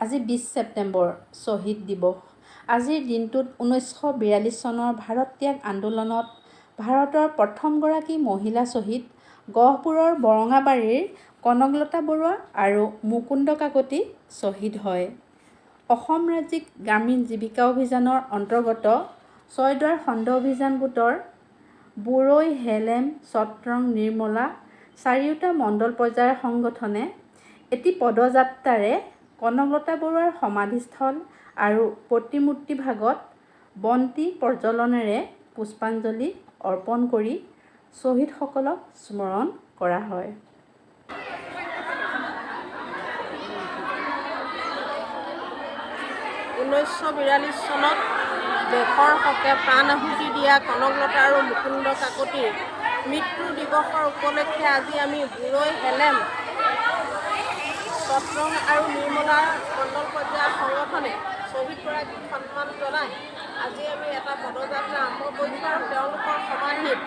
আজি 20 ছেপ্টেম্বৰ শ্বহীদ দিৱস। আজিৰ দিনটোত 1942 চনৰ ভাৰত ত্যাগ আন্দোলনত ভাৰতৰ প্ৰথমগৰাকী মহিলা শ্বহীদ গহপুৰৰ বৰঙাবাৰীৰ কনকলতা বৰুৱা আৰু মুকুন্দ কাকতি শ্বহীদ হয়। অসম ৰাজ্যিক গ্ৰামীণ জীৱিকা অভিযানৰ অন্তৰ্গত ছয়দুৱাৰ খণ্ড অভিযান গোটৰ বুৰৈ, হেলেম, চট্ৰং, নিৰ্মলা চাৰিওটা মণ্ডল পৰ্যায়ৰ সংগঠনে এটি পদযাত্ৰাৰে কনকলতা বৰুৱাৰ সমাধিস্থল আৰু প্ৰতিমূৰ্তি ভাগত বন্তি প্ৰজ্বলনেৰে পুষ্পাঞ্জলি অৰ্পণ কৰি শ্বহীদসকলক স্মৰণ কৰা হয়। 1942 চনত দেশৰ হকে প্ৰাণ আহুতি দিয়া কনকলতা আৰু মুকুন্দ কাকতিৰ মৃত্যু দিৱসৰ উপলক্ষে আজি আমি বুৰৈ, হেলেম, চট্ৰং আৰু নিৰ্মলাৰ মণ্ডল পৰ্যায়ৰ সংগঠনে শ্বহীদগৰাকীক সন্মান জনাই আজি আমি এটা পদযাত্ৰা আৰম্ভ কৰিছোঁ আৰু তেওঁলোকৰ সমাধিত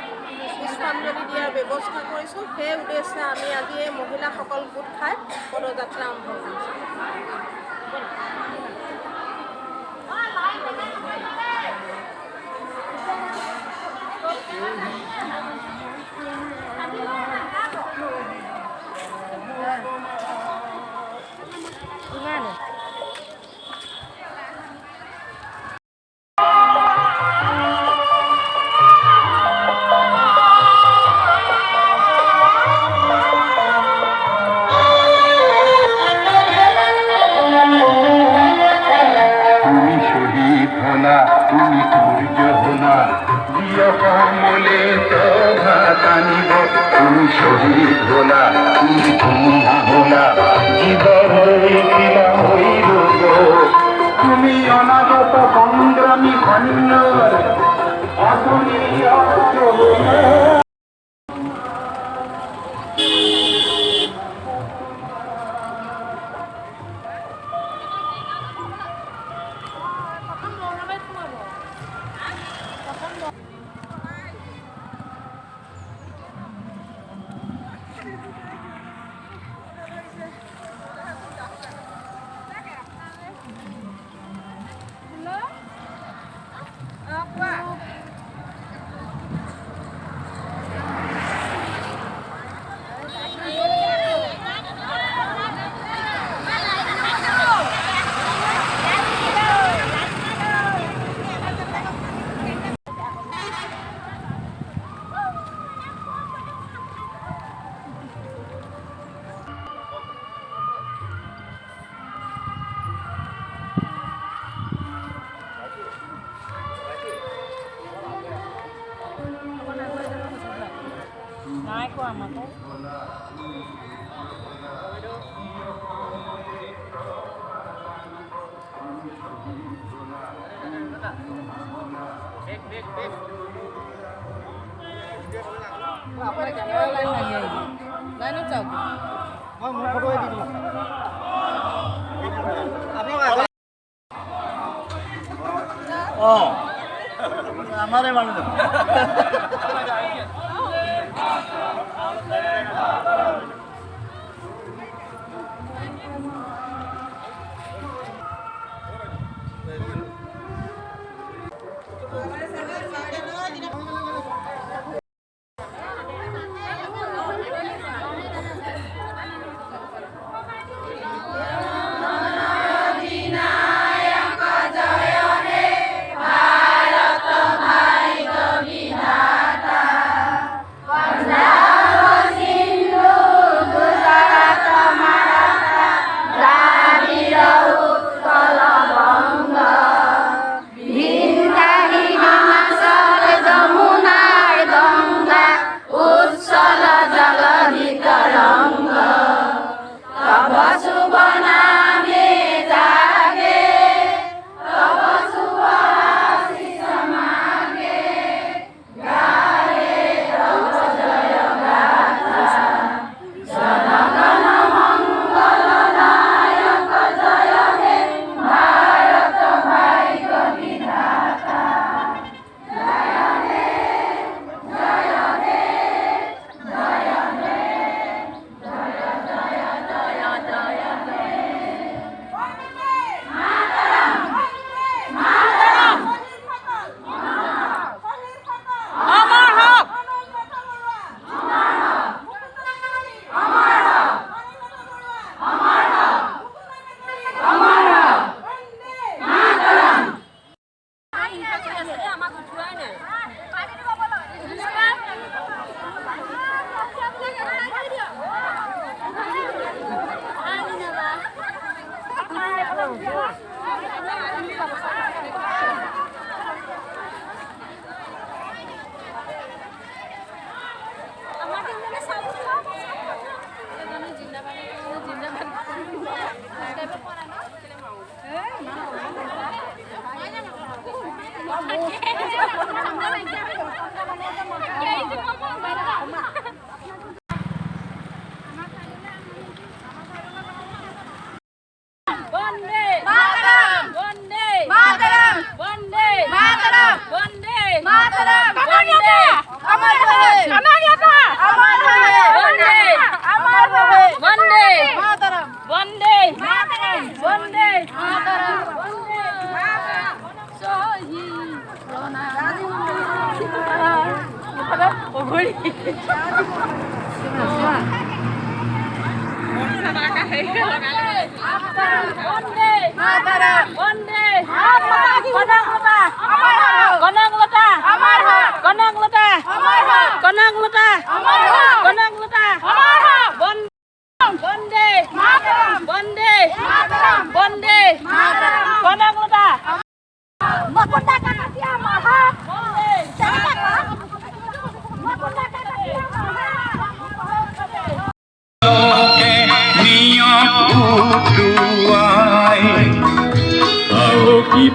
পুষ্পাঞ্জলি দিয়াৰ ব্যৱস্থা কৰিছোঁ। সেই উদ্দেশ্যে আমি আজি এই মহিলাসকল গোট খাই পদযাত্ৰা আৰম্ভ কৰিছোঁ। তুমি সূর্য হোনা জিয় কমলে টানিব তুমি শহীদ হোনা তুমি ধুমা হোনা জীবন হইছিলা হইল তুমি অনাগত সংগ্রামী কন্যার অতুলীয় নাই কোৱা আমাকে লাইনত যাওক মই মোৰ ফটো দি দিম আপোনাক আমাৰে মানুহ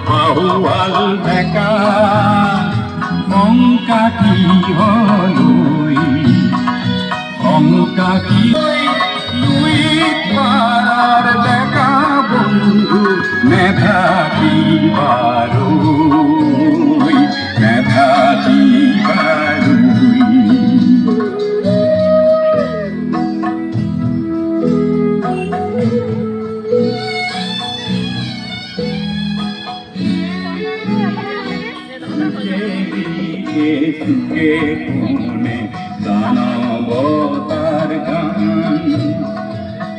Pahual beka Mongka kiholui Mongka kiholui Parar beka bondhu Medha kibarui Medha kibarui সুখে কোনে দানবতার গান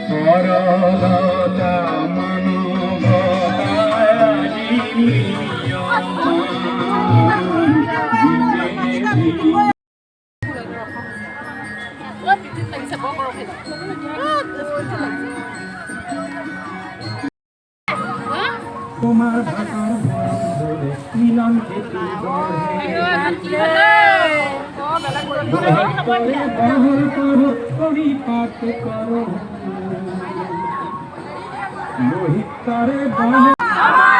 সরলতা তোমার ভাষার বন্ধে মিলন খেতে বহল করো পরিপাক করো লোহিত তারে বহল